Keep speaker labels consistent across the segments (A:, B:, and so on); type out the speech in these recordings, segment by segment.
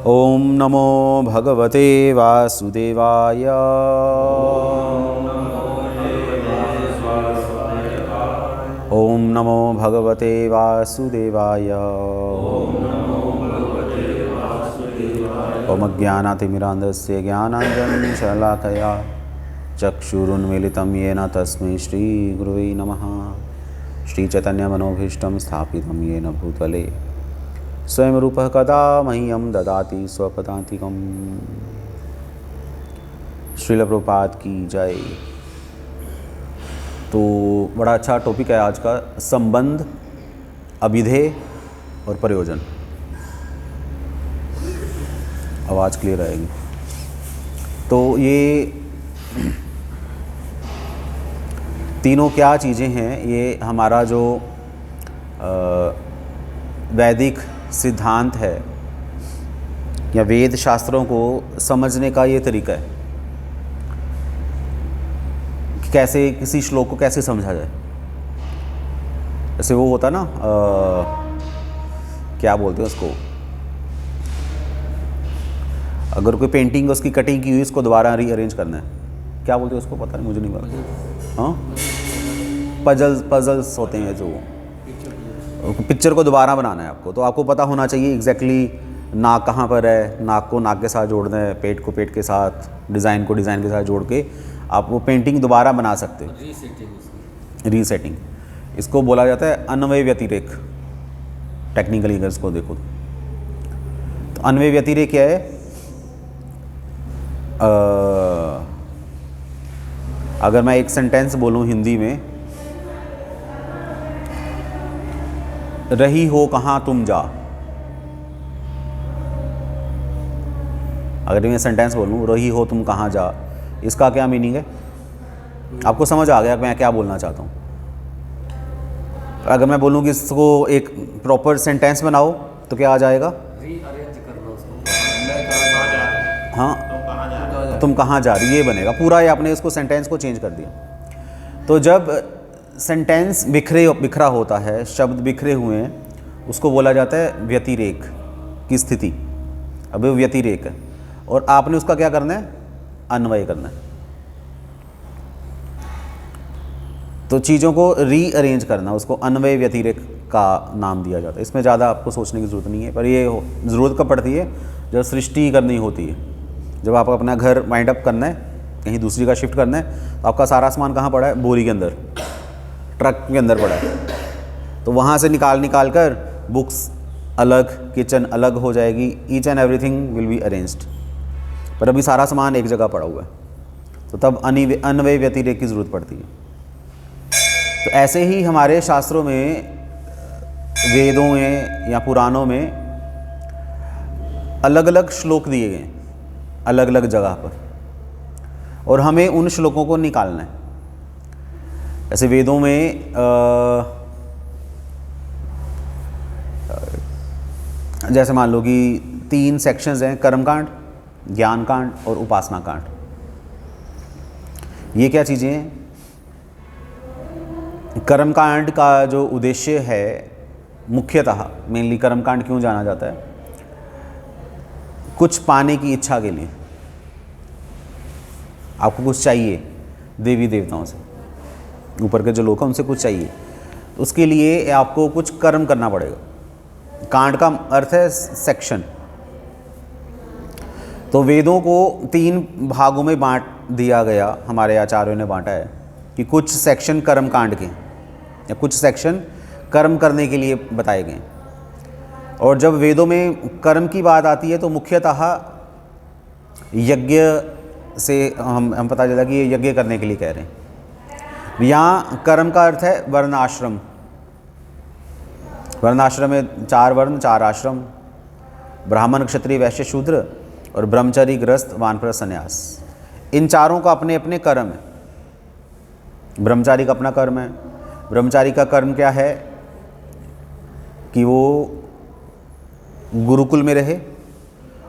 A: ओम नमो भगवते वासुदेवाय। ओम नमो भगवते वासुदेवाय। ओम अज्ञानातिमिरान्धस्य ज्ञानाञ्जनं शलाकया चक्षुरुन्मीलितं येन तस्मै श्रीगुरुवे नमः। श्रीचैतन्यमनोभीष्टं स्थापितं येन भूतले स्वयं रूपः कदा मह्यं ददाति स्वपदान्तिकम्। श्रील प्रभुपाद की जय। तो बड़ा अच्छा टॉपिक है आज का, संबंध, अभिधेय और प्रयोजन। आवाज़ क्लियर आएगी। तो ये तीनों क्या चीज़ें हैं, ये हमारा जो वैदिक सिद्धांत है या वेद शास्त्रों को समझने का ये तरीका है कि कैसे किसी श्लोक को कैसे समझा जाए। जैसे वो होता ना, क्या बोलते हैं उसको, अगर कोई पेंटिंग उसकी कटिंग की हुई उसको दोबारा रीअरेंज करना है, क्या बोलते हैं उसको, पता नहीं, मुझे नहीं पता। हाँ, पजल्स होते हैं जो पिक्चर को दोबारा बनाना है आपको, तो आपको पता होना चाहिए एग्जैक्टली नाक कहाँ पर है, नाक को नाक के साथ जोड़ना है, पेट को पेट के साथ, डिज़ाइन को डिज़ाइन के साथ जोड़ के आप वो पेंटिंग दोबारा बना सकते हैं। रीसेटिंग इसको बोला जाता है अन्वय व्यतिरेक। टेक्निकली अगर इसको देखो तो अन्वय व्यतिरेक क्या है, अगर मैं एक सेंटेंस बोलूँ हिंदी में, रही हो कहाँ तुम जा, अगर मैं सेंटेंस बोलूँ रही हो तुम कहाँ जा, इसका क्या मीनिंग है? आपको समझ आ गया मैं क्या बोलना चाहता हूँ। अगर मैं बोलूँ कि इसको एक प्रॉपर सेंटेंस बनाओ तो क्या आ जाएगा?
B: रीअरेंज करना उसको।
A: हाँ, तुम कहाँ जा रही, ये बनेगा पूरा। ये आपने इसको सेंटेंस को चेंज कर दिया। तो जब सेंटेंस बिखरा होता है, शब्द बिखरे हुए हैं, उसको बोला जाता है व्यतिरेक की स्थिति। अब वो व्यतिरेक है और आपने उसका क्या करना है? अन्वय करना है। तो चीज़ों को रीअरेंज करना, उसको अन्वय व्यतिरेक का नाम दिया जाता है। इसमें ज़्यादा आपको सोचने की ज़रूरत नहीं है, पर ये ज़रूरत कब पड़ती है? जब सृष्टि करनी होती है, जब आप अपना घर वाइंड अप करना है, कहीं दूसरी का शिफ्ट करना है, तो आपका सारा सामान कहाँ पड़ा है? बोरी के अंदर, ट्रक के अंदर पड़ा है। तो वहाँ से निकाल कर बुक्स अलग, किचन अलग हो जाएगी, each and everything will be arranged. पर अभी सारा सामान एक जगह पड़ा हुआ है, तो तब अन्वय व्यतिरेक की ज़रूरत पड़ती है। तो ऐसे ही हमारे शास्त्रों में, वेदों में या पुराणों में अलग अलग श्लोक दिए गए हैं अलग अलग जगह पर, और हमें उन श्लोकों को निकालना है। ऐसे वेदों में जैसे मान लो कि 3 सेक्शंस हैं, कर्मकांड, ज्ञानकांड और उपासना कांड। ये क्या चीज़ें हैं? कर्मकांड का जो उद्देश्य है, मुख्यतः मेनली कर्मकांड क्यों जाना जाता है? कुछ पाने की इच्छा के लिए। आपको कुछ चाहिए देवी देवताओं से, ऊपर के जो लोग हैं उनसे कुछ चाहिए, उसके लिए आपको कुछ कर्म करना पड़ेगा। कांड का अर्थ है सेक्शन। तो वेदों को 3 भागों में बांट दिया गया, हमारे आचार्यों ने बांटा है कि कुछ सेक्शन कर्म कांड के या कुछ सेक्शन कर्म करने के लिए बताए गए। और जब वेदों में कर्म की बात आती है तो मुख्यतः यज्ञ से हम पता चला कि ये यज्ञ करने के लिए कह रहे हैं। यहाँ कर्म का अर्थ है वर्णाश्रम। वर्णाश्रम में 4 वर्ण 4 आश्रम, ब्राह्मण, क्षत्रिय, वैश्य, शूद्र और ब्रह्मचारी, गृहस्थ, वानप्रस्थ, संन्यास। इन चारों का अपने अपने कर्म है। ब्रह्मचारी का अपना कर्म है। ब्रह्मचारी का कर्म क्या है कि वो गुरुकुल में रहे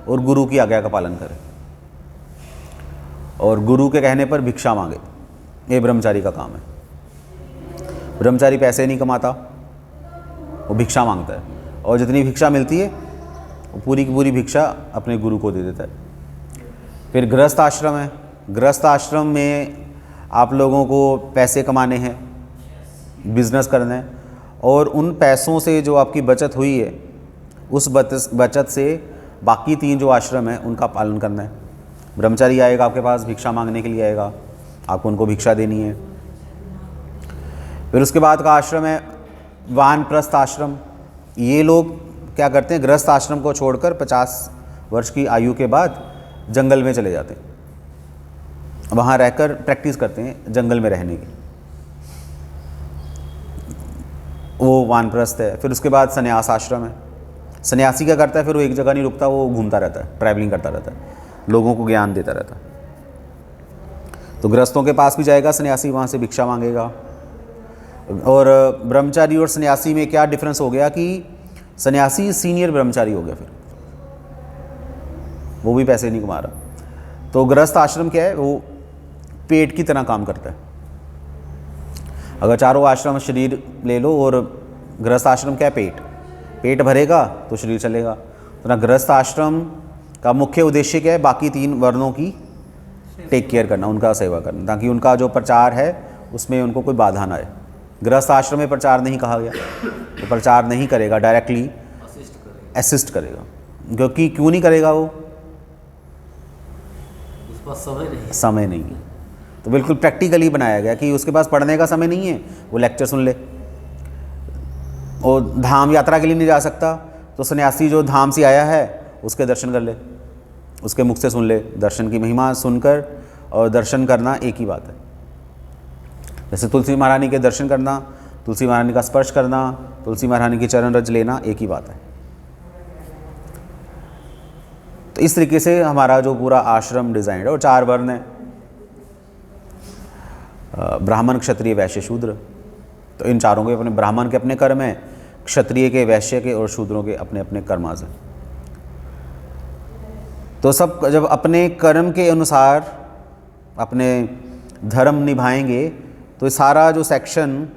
A: और गुरु की आज्ञा का पालन करे और गुरु के कहने पर भिक्षा मांगे। ये ब्रह्मचारी का काम है। ब्रह्मचारी पैसे नहीं कमाता, वो भिक्षा मांगता है, और जितनी भिक्षा मिलती है पूरी की पूरी भिक्षा अपने गुरु को दे देता है। फिर गृहस्थ आश्रम है। गृहस्थ आश्रम में आप लोगों को पैसे कमाने हैं, बिजनेस करना है, और उन पैसों से जो आपकी बचत हुई है उस बचत से बाकी 3 जो आश्रम है उनका पालन करना है। ब्रह्मचारी आएगा आपके पास, भिक्षा मांगने के लिए आएगा, आपको उनको भिक्षा देनी है। फिर उसके बाद का आश्रम है वानप्रस्थ आश्रम। ये लोग क्या करते हैं, गृहस्थ आश्रम को छोड़कर 50 वर्ष की आयु के बाद जंगल में चले जाते हैं, वहाँ रहकर प्रैक्टिस करते हैं जंगल में रहने की, वो वानप्रस्थ है। फिर उसके बाद संन्यास आश्रम है। सन्यासी क्या करता है, फिर वो एक जगह नहीं रुकता, वो घूमता रहता है, ट्रैवलिंग करता रहता है, लोगों को ज्ञान देता रहता है। तो गृहस्थों के पास भी जाएगा सन्यासी, वहाँ से भिक्षा मांगेगा। और ब्रह्मचारी और सन्यासी में क्या डिफरेंस हो गया कि सन्यासी सीनियर ब्रह्मचारी हो गया, फिर वो भी पैसे नहीं कमा रहा। तो गृहस्थ आश्रम क्या है, वो पेट की तरह काम करता है। अगर चारों आश्रम शरीर ले लो, और गृहस्थ आश्रम क्या है, पेट भरेगा तो शरीर चलेगा। तो ना गृहस्थ आश्रम का मुख्य उद्देश्य क्या है, बाकी 3 वर्णों की टेक केयर करना, उनका सेवा करना, ताकि उनका जो प्रचार है उसमें उनको कोई बाधा ना आए। गृहस्थ आश्रम में प्रचार नहीं कहा गया, तो प्रचार नहीं करेगा, डायरेक्टली असिस्ट करेगा। क्योंकि क्यों नहीं करेगा, वो
B: उसके पास समय नहीं
A: है। तो बिल्कुल प्रैक्टिकली बनाया गया कि उसके पास पढ़ने का समय नहीं है, वो लेक्चर सुन ले। और धाम यात्रा के लिए नहीं जा सकता, तो सन्यासी जो धाम से आया है उसके दर्शन कर ले, उसके मुख से सुन ले। दर्शन की महिमा सुनकर और दर्शन करना एक ही बात है। जैसे तुलसी महारानी के दर्शन करना, तुलसी महारानी का स्पर्श करना, तुलसी महारानी की चरण रज लेना एक ही बात है। तो इस तरीके से हमारा जो पूरा आश्रम डिज़ाइन है, और 4 वर्ण है, ब्राह्मण, क्षत्रिय, वैश्य, शूद्र। तो इन चारों के अपने, ब्राह्मण के अपने कर्म हैं, क्षत्रिय के, वैश्य के और शूद्रों के अपने अपने कर्माज हैं। तो सब जब अपने कर्म के अनुसार अपने धर्म निभाएंगे, तो सारा जो सेक्शन,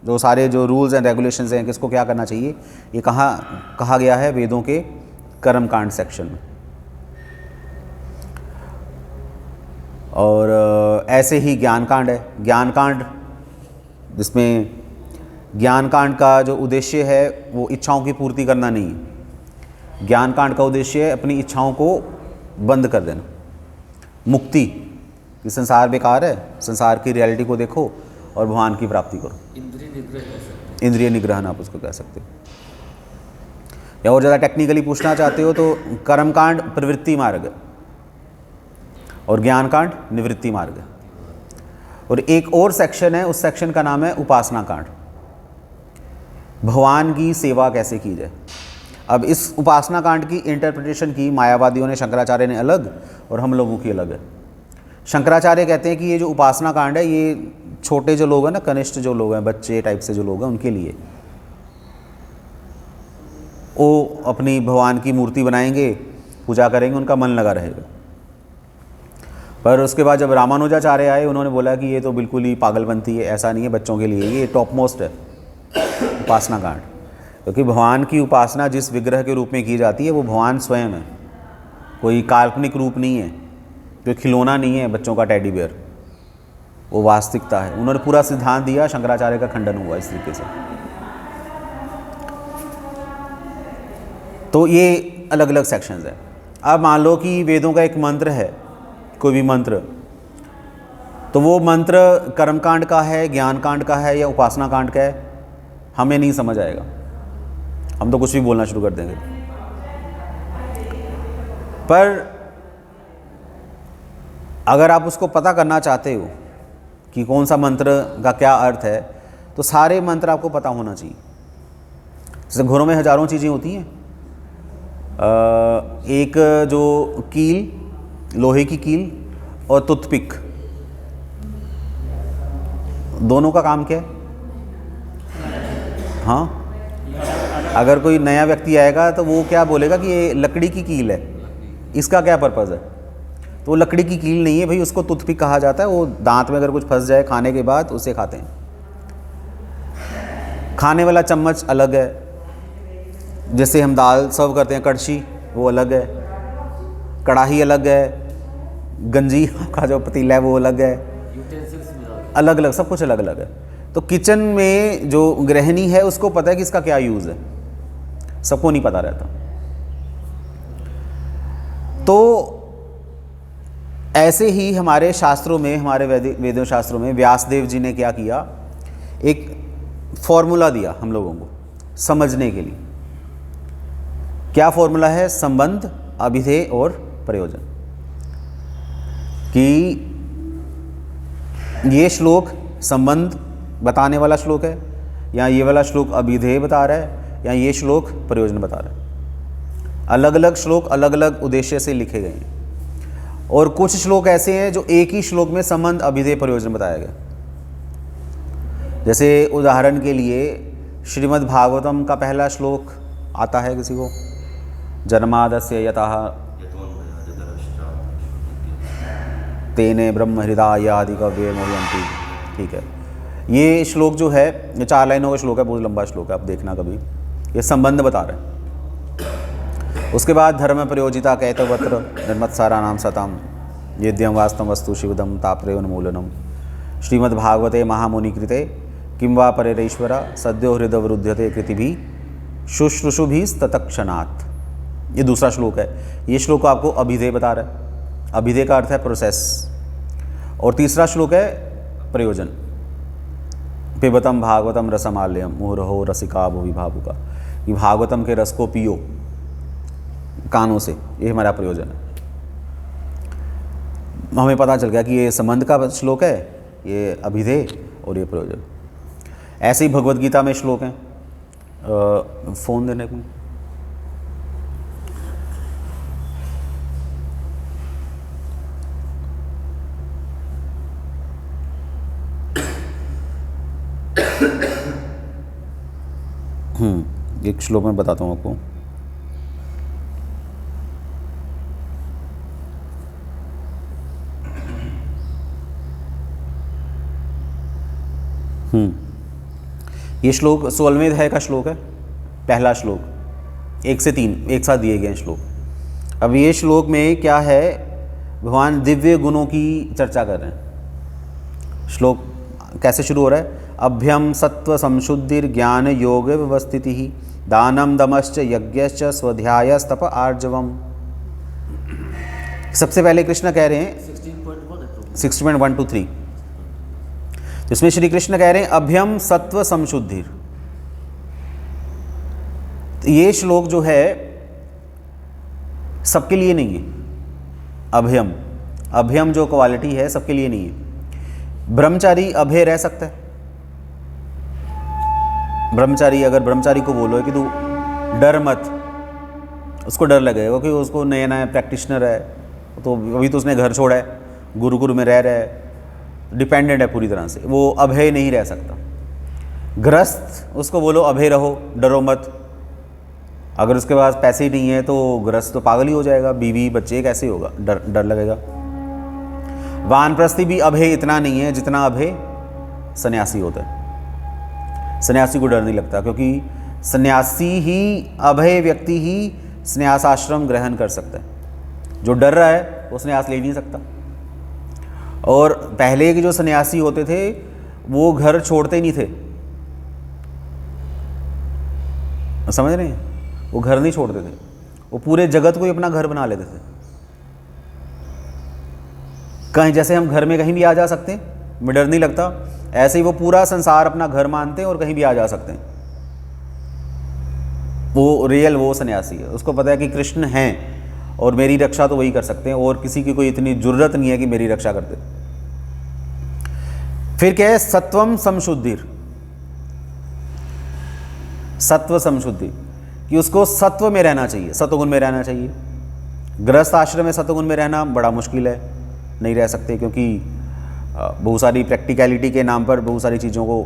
A: जो सारे जो रूल्स एंड रेगुलेशंस हैं, किसको क्या करना चाहिए, ये कहा गया है वेदों के कर्मकांड सेक्शन में। और ऐसे ही ज्ञानकांड है। ज्ञानकांड, जिसमें ज्ञानकांड का जो उद्देश्य है वो इच्छाओं की पूर्ति करना नहीं है। ज्ञानकांड का उद्देश्य है अपनी इच्छाओं को बंद कर देना, मुक्ति। कि संसार बेकार है, संसार की रियलिटी को देखो और भगवान की प्राप्ति करो।
B: इंद्रिय निग्रह कह सकते हैं।
A: इंद्रिय निग्रहण आप उसको कह सकते हो। या और ज़्यादा टेक्निकली पूछना चाहते हो तो कर्मकांड प्रवृत्ति मार्ग और ज्ञानकांड निवृत्ति मार्ग। और एक और सेक्शन है, उस सेक्शन का नाम है उपासना कांड, भगवान की सेवा कैसे की जाए। अब इस उपासना कांड की इंटरप्रिटेशन की मायावादियों ने, शंकराचार्य ने अलग और हम लोगों की अलग है। शंकराचार्य कहते हैं कि ये जो उपासना कांड है ये छोटे जो लोग हैं ना, कनिष्ठ जो लोग हैं, बच्चे टाइप से जो लोग हैं, उनके लिए। वो अपनी भगवान की मूर्ति बनाएंगे, पूजा करेंगे, उनका मन लगा रहेगा। पर उसके बाद जब रामानुजाचार्य आए, उन्होंने बोला कि ये तो बिल्कुल ही पागलपंती है, ऐसा नहीं है बच्चों के लिए, ये टॉप मोस्ट है उपासना कांड। क्योंकि भगवान की उपासना जिस विग्रह के रूप में की जाती है वो भगवान स्वयं है, कोई काल्पनिक रूप नहीं है, कोई खिलौना नहीं है बच्चों का टेडी बियर, वो वास्तविकता है। उन्होंने पूरा सिद्धांत दिया, शंकराचार्य का खंडन हुआ इस तरीके से। तो ये अलग अलग सेक्शंस हैं। अब मान लो कि वेदों का एक मंत्र है, कोई भी मंत्र, तो वो मंत्र कर्मकांड का है, ज्ञानकांड का है या उपासना कांड का है, हमें नहीं समझ आएगा, हम तो कुछ भी बोलना शुरू कर देंगे। पर अगर आप उसको पता करना चाहते हो कि कौन सा मंत्र का क्या अर्थ है, तो सारे मंत्र आपको पता होना चाहिए। जैसे घरों में हजारों चीज़ें होती हैं, एक जो कील, लोहे की कील और टूथपिक, दोनों का काम क्या है? हाँ, अगर कोई नया व्यक्ति आएगा तो वो क्या बोलेगा कि ये लकड़ी की कील है, इसका क्या पर्पज़ है? तो वो लकड़ी की कील नहीं है भाई, उसको टूथपिक कहा जाता है। वो दांत में अगर कुछ फंस जाए खाने के बाद उसे खाते हैं। खाने वाला चम्मच अलग है, जैसे हम दाल सर्व करते हैं, कड़छी वो अलग है, कढ़ाई अलग है, गंजी का जो पतीला है वो अलग है,
B: यूटेंसिल्स में
A: अलग अलग, सब कुछ अलग अलग है। तो किचन में जो गृहिणी है उसको पता है कि इसका क्या यूज़ है, सबको नहीं पता रहता। तो ऐसे ही हमारे शास्त्रों में, हमारे वेदों शास्त्रों में व्यासदेव जी ने क्या किया, एक फॉर्मूला दिया हम लोगों को समझने के लिए। क्या फॉर्मूला है? संबंध, अभिधेय और प्रयोजन। कि ये श्लोक संबंध बताने वाला श्लोक है, या ये वाला श्लोक अभिधेय बता रहा है, या ये श्लोक प्रयोजन बता रहा है। अलग अलग श्लोक अलग अलग उद्देश्य से लिखे गए हैं। और कुछ श्लोक ऐसे हैं जो एक ही श्लोक में संबंध, अभिधेय, प्रयोजन बताया गया। जैसे उदाहरण के लिए श्रीमद् भागवतम का पहला श्लोक आता है किसी को, जन्मादस्य यतः तेने ब्रह्म हृदय आदि कव्ये मोहयन्ति। ठीक है, ये श्लोक जो है ये 4 लाइनों का श्लोक है, बहुत लंबा श्लोक है, आप देखना कभी। ये संबंध बता रहे हैं। उसके बाद धर्म प्रयोजिता कैतवत्र निर्मत्सारा नाम सताम येद्यम वास्तव वस्तु शिवदम ताप्रेवन्मूलनम श्रीमद्भागवते महामुनिकृते किं वा परेरीश्वरा सद्यो हृदयवरुध्यते कृतिभिः शुश्रूषुभिस्तत्क्षणात्। ये दूसरा श्लोक है। ये श्लोक आपको अभिधेय बता रहा है। अभिधेय का अर्थ है प्रोसेस। और तीसरा श्लोक है प्रयोजन, पिबतम भागवतम रसमाल्यम मुहुरहो रसिका भुवि भावुका। ये भागवतम के रस को पियो कानों से, ये हमारा प्रयोजन है। हमें पता चल गया कि ये संबंध का श्लोक है, ये अभिधेय और ये प्रयोजन। ऐसे ही भगवद गीता में श्लोक हैं। फ़ोन देने को एक श्लोक में बताता हूँ आपको। ये श्लोक 16वें अध्याय का श्लोक है, पहला श्लोक, 1 से 3 एक साथ दिए गए हैं श्लोक। अब ये श्लोक में क्या है, भगवान दिव्य गुणों की चर्चा कर रहे हैं। श्लोक कैसे शुरू हो रहा है? अभ्यम सत्व संशुद्धिर ज्ञान योग व्यवस्थिति दानम दमश्च यज्ञश्च स्वाध्यायस्तप आर्जवम। सबसे पहले कृष्ण कह रहे हैं 16.1 to 3, जिसमें श्री कृष्ण कह रहे हैं अभ्यम सत्व संशुद्धिर। ये श्लोक जो है सबके लिए नहीं है। अभ्यम जो क्वालिटी है सबके लिए नहीं है। ब्रह्मचारी अभय रह सकता है। ब्रह्मचारी, अगर ब्रह्मचारी को बोलो कि तू डर मत, उसको डर लगेगा क्योंकि उसको नया नया प्रैक्टिशनर है, तो अभी तो उसने घर छोड़ा है, गुरुकुल में रह रहा है, डिपेंडेंट है पूरी तरह से, वो अभय नहीं रह सकता। गृहस्थ, उसको बोलो अभय रहो, डरो मत। अगर उसके पास पैसे ही नहीं है तो गृहस्थ तो पागल ही हो जाएगा, बीवी बच्चे कैसे होगा, डर लगेगा। वानप्रस्थी भी अभय इतना नहीं है जितना अभय सन्यासी होता है। सन्यासी को डर नहीं लगता क्योंकि सन्यासी ही, अभय व्यक्ति ही सन्यास आश्रम ग्रहण कर सकता है। जो डर रहा है वो सन्यास ले नहीं सकता। और पहले के जो सन्यासी होते थे वो घर छोड़ते ही नहीं थे, समझ रहे हैं? वो घर नहीं छोड़ते थे, वो पूरे जगत को ही अपना घर बना लेते थे। कहीं जैसे हम घर में कहीं भी आ जा सकते हैं, हमें डर नहीं लगता, ऐसे ही वो पूरा संसार अपना घर मानते हैं और कहीं भी आ जा सकते हैं। वो रियल वो सन्यासी है, उसको पता है कि कृष्ण हैं और मेरी रक्षा तो वही कर सकते हैं और किसी की कोई इतनी जरूरत नहीं है कि मेरी रक्षा करते। फिर क्या है? सत्वम समशुद्धिर, सत्व समशुद्धि, कि उसको सत्व में रहना चाहिए, सत्वगुण में रहना चाहिए। गृहस्थ आश्रम में सत्वगुण में रहना बड़ा मुश्किल है, नहीं रह सकते, क्योंकि बहुत सारी प्रैक्टिकलिटी के नाम पर बहुत सारी चीज़ों को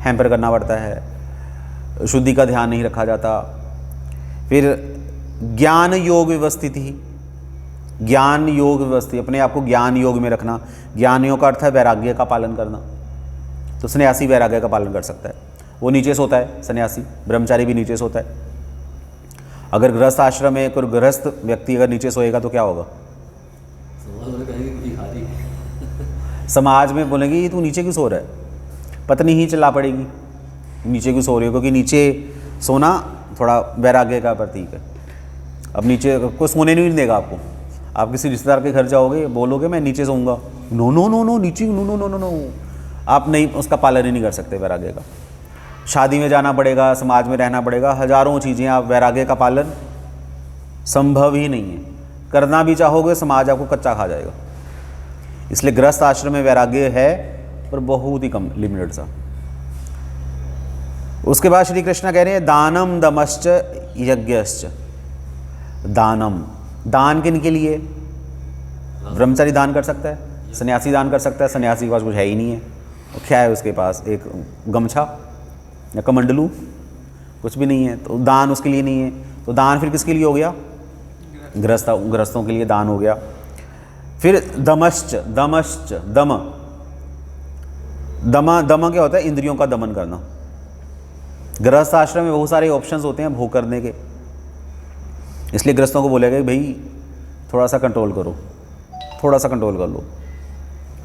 A: हैम्पर करना पड़ता है, शुद्धि का ध्यान नहीं रखा जाता। फिर ज्ञान योग व्यवस्थित ही, ज्ञान योग व्यवस्थित, अपने आप को ज्ञान योग में रखना। ज्ञान योग का अर्थ है वैराग्य का पालन करना। तो सन्यासी वैराग्य का पालन कर सकता है, वो नीचे सोता है सन्यासी, ब्रह्मचारी भी नीचे सोता है। अगर गृहस्थ आश्रम में कोई गृहस्थ व्यक्ति अगर नीचे सोएगा तो क्या होगा?
B: समाज वाले कहेंगे कि भिखारी है।
A: समाज में बोलेंगे ये तू नीचे क्यों सो रहा है, पत्नी ही चिल्ला पड़ेगी नीचे क्यों सो रही हो, क्योंकि नीचे सोना थोड़ा वैराग्य का प्रतीक है। अब नीचे कोई सोने नहीं देगा आपको, आप किसी रिश्तेदार के घर जाओगे, बोलोगे मैं नीचे सोऊंगा, नो नो नो नो नीचे, no no no no no, आप नहीं, उसका पालन ही नहीं कर सकते वैराग्य का। शादी में जाना पड़ेगा, समाज में रहना पड़ेगा, हजारों चीज़ें, आप वैराग्य का पालन संभव ही नहीं है। करना भी चाहोगे समाज आपको कच्चा खा जाएगा। इसलिए गृहस्थ आश्रम में वैराग्य है पर बहुत ही कम, लिमिटेड सा। उसके बाद श्री कृष्ण कह रहे हैं दानम दमश्च यज्ञश्च। दानम, दान किन के लिए? ब्रह्मचारी दान कर सकता है, सन्यासी दान कर सकता है। सन्यासी के पास कुछ है ही नहीं है, क्या है उसके पास? एक गमछा या कमंडलू, कुछ भी नहीं है, तो दान उसके लिए नहीं है। तो दान फिर किसके लिए हो गया? गृहस्थों के लिए दान हो गया। फिर दमश्च, दमश्च, दम, दम क्या होता है? इंद्रियों का दमन करना। गृहस्थ आश्रम में बहुत सारे ऑप्शंस होते हैं भोग करने के, इसलिए गृहस्थों को बोलेगा कि भाई थोड़ा सा कंट्रोल करो, थोड़ा सा कंट्रोल कर लो।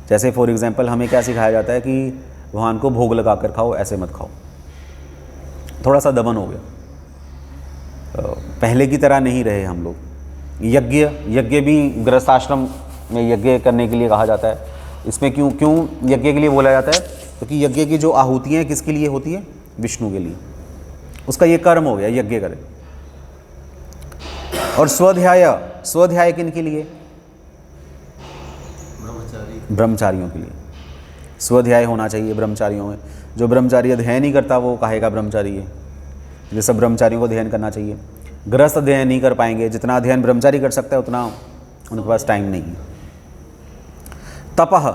A: जैसे फॉर एग्जांपल हमें क्या सिखाया जाता है कि भगवान को भोग लगा कर खाओ, ऐसे मत खाओ। थोड़ा सा दमन हो गया, पहले की तरह नहीं रहे हम लोग। यज्ञ भी गृहस्थ आश्रम में यज्ञ करने के लिए कहा जाता है। इसमें क्यों यज्ञ के लिए बोला जाता है? क्योंकि यज्ञ की जो आहुतियाँ किसके लिए होती है? विष्णु के लिए। उसका ये कर्म हो गया, यज्ञ करे। और स्वाध्याय किन के लिए? ब्रह्मचारियों के लिए स्वाध्याय होना चाहिए ब्रह्मचारियों में। जो ब्रह्मचारी अध्ययन नहीं करता वो काहे का ब्रह्मचारी है? ये सब ब्रह्मचारियों को अध्ययन करना चाहिए। गृहस्थ अध्ययन नहीं कर पाएंगे, जितना अध्ययन ब्रह्मचारी कर सकता है उतना उनके पास टाइम नहीं है। तपह,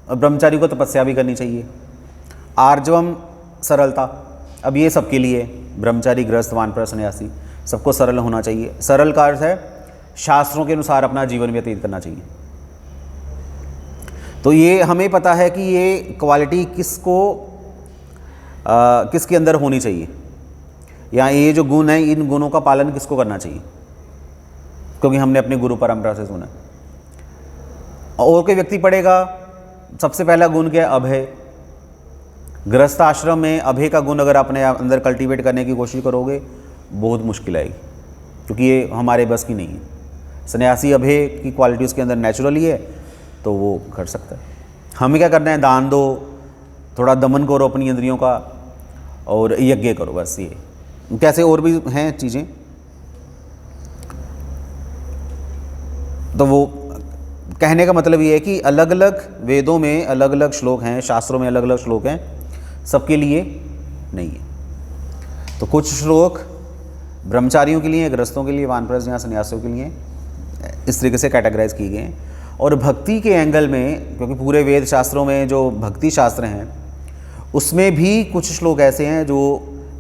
A: ब्रह्मचारी को तपस्या भी करनी चाहिए। आर्जवम, सरलता, अब ये सबके लिए, ब्रह्मचारी, गृहस्थ, वानप्रस्थ, सन्यासी, सबको सरल होना चाहिए। सरल का अर्थ है शास्त्रों के अनुसार अपना जीवन व्यतीत करना चाहिए। तो ये हमें पता है कि ये क्वालिटी किसके अंदर होनी चाहिए, या ये जो गुण है, इन गुणों का पालन किसको करना चाहिए, क्योंकि हमने अपने गुरु परंपरा से सुना। और कोई व्यक्ति पढ़ेगा, सबसे पहला गुण क्या है? अभय। गृहस्थ आश्रम में अभय का गुण अगर अपने अंदर कल्टीवेट करने की कोशिश करोगे बहुत मुश्किल आएगी, क्योंकि ये हमारे बस की नहीं है। सन्यासी अभय की क्वालिटी उसके अंदर नेचुरली है तो वो कर सकता है। हमें क्या करना है? दान दो, थोड़ा दमन करो अपनी इंद्रियों का, और यज्ञ करो, बस ये। कैसे और भी हैं चीज़ें, तो वो कहने का मतलब ये है कि अलग अलग वेदों में अलग अलग श्लोक हैं, शास्त्रों में अलग अलग श्लोक हैं, सबके लिए नहीं है। तो कुछ श्लोक ब्रह्मचारियों के लिए, गृहस्थों के लिए, वानप्रस्थ या सन्यासियों के लिए इस तरीके से कैटेगराइज की गए हैं। और भक्ति के एंगल में, क्योंकि पूरे वेद शास्त्रों में जो भक्ति शास्त्र हैं उसमें भी कुछ श्लोक ऐसे हैं जो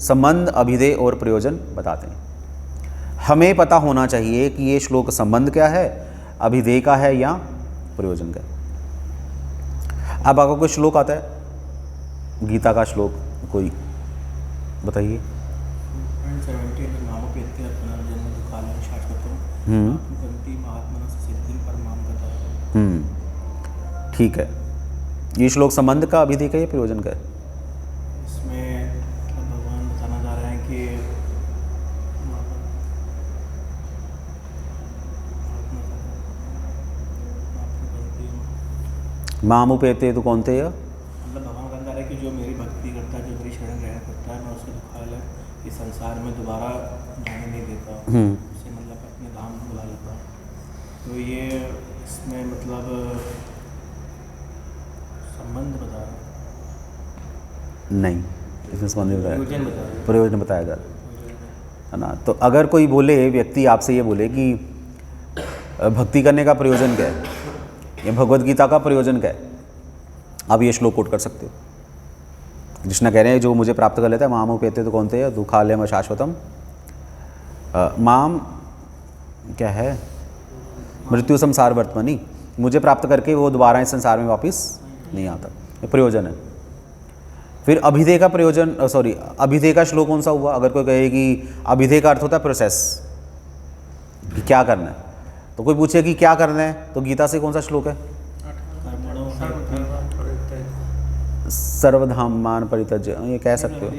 A: संबंध, अभिधेय और प्रयोजन बताते हैं। हमें पता होना चाहिए कि ये श्लोक संबंध क्या है, अभिधेय का है या प्रयोजन का है। अब आपको कोई श्लोक आता है, गीता का श्लोक कोई बताइए। ठीक है, ये श्लोक संबंध का, अभिधेय का या प्रयोजन का है?
C: इसमें भगवान बताना चाह रहे हैं कि
A: माम उपेते तो कौन थे? या
C: मतलब भगवान कहना चाह रहे हैं कि जो मेरी भक्ति करता है, जो मेरी शरण ग्रहण करता है, मैं उसको दुखालय इस संसार में दोबारा जाने नहीं देता, उसे मतलब अपने धाम में बुला लेता। तो ये इसमें मतलब संबंध बता रहा
A: नहीं, इसमें संबंध नहीं बताया,
C: है,
A: प्रयोजन बताया जा रहा है ना। तो अगर कोई बोले, व्यक्ति आपसे ये बोले कि भक्ति करने का प्रयोजन क्या है या भगवद गीता का प्रयोजन क्या है, आप ये श्लोक कोट कर सकते हो। कृष्ण कह रहे हैं जो मुझे प्राप्त कर लेता है, माम उपेते तो कौन थे? दुखालयम शाश्वतम। माम क्या है? मृत्यु संसार वर्तमनि, मुझे प्राप्त करके वो दोबारा इस संसार में वापस नहीं आता, ये प्रयोजन है। फिर अभिधेय का प्रयोजन अभिधेय का श्लोक कौन सा हुआ? अगर कोई कहे कि अभिधेय का अर्थ होता है प्रोसेस, कि क्या करना है, तो कोई पूछे कि क्या करना है, तो गीता से कौन सा श्लोक है? सर्वधामान परित्यज्य, ये कह सकते हो।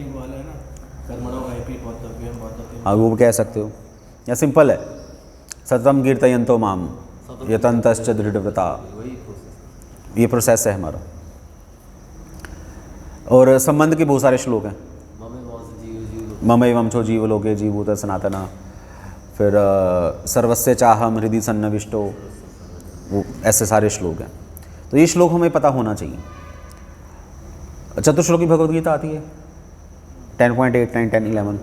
A: हाँ, वो कह सकते हो, या सिंपल है, सततम कीर्तयन्तो माम यतन्तश्च दृढ़व्रता, ये प्रोसेस है हमारा। और संबंध के बहुत सारे श्लोक हैं, मम एवं छो जीव लोके जीवभूत सनातना, फिर सर्वस्य चाहम हृदि सन्निविष्टो, वो ऐसे सारे श्लोक हैं। तो ये श्लोक हमें पता होना चाहिए। चतुश्लोकी भगवद गीता आती है 10.8, 9, 10,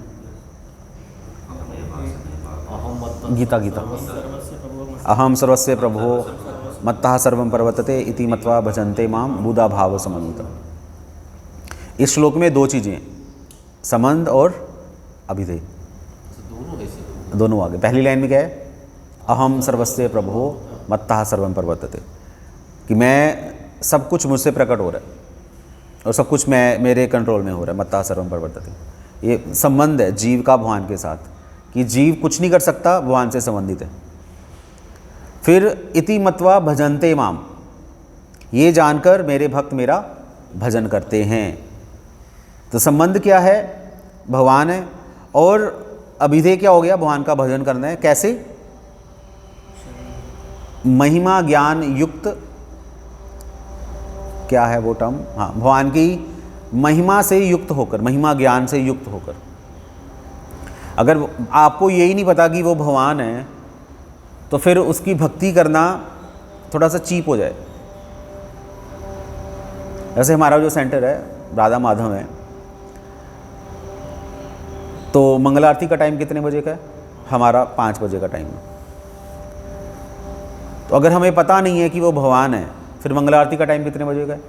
A: 11 गीता अहम सर्वस्य प्रभो मत्तः सर्वं प्रवर्तते इति मत्वा भजन्ते माम बुधा भाव समन्वितम्। इस श्लोक में दो चीज़ें हैं, संबंध और अभिधेय, दोनों आगे। पहली लाइन में क्या है? अहम सर्वस्य प्रभो मत्तः सर्वं प्रवर्तते, कि मैं, सब कुछ मुझसे प्रकट हो रहा है और सब कुछ मैं, मेरे कंट्रोल में हो रहा है। मत्तः सर्वं प्रवर्तते, ये संबंध है जीव का भगवान के साथ, कि जीव कुछ नहीं कर सकता, भगवान से संबंधित है। फिर इति मत्वा भजन्ते माम, ये जानकर मेरे भक्त मेरा भजन करते हैं। तो संबंध क्या है? भगवान है। और अभिधेय क्या हो गया? भगवान का भजन करना है। कैसे? महिमा ज्ञान युक्त, क्या है वो टर्म? हाँ, भगवान की महिमा से युक्त होकर, महिमा ज्ञान से युक्त होकर। अगर आपको यही नहीं पता कि वो भगवान है, तो फिर उसकी भक्ति करना थोड़ा सा चीप हो जाए। जैसे हमारा जो सेंटर है राधा माधव है, तो मंगल आरती का टाइम कितने बजे का है? हमारा 5 बजे का टाइम है। तो अगर हमें पता नहीं है कि वो भगवान है, फिर मंगल आरती का टाइम कितने बजे का है?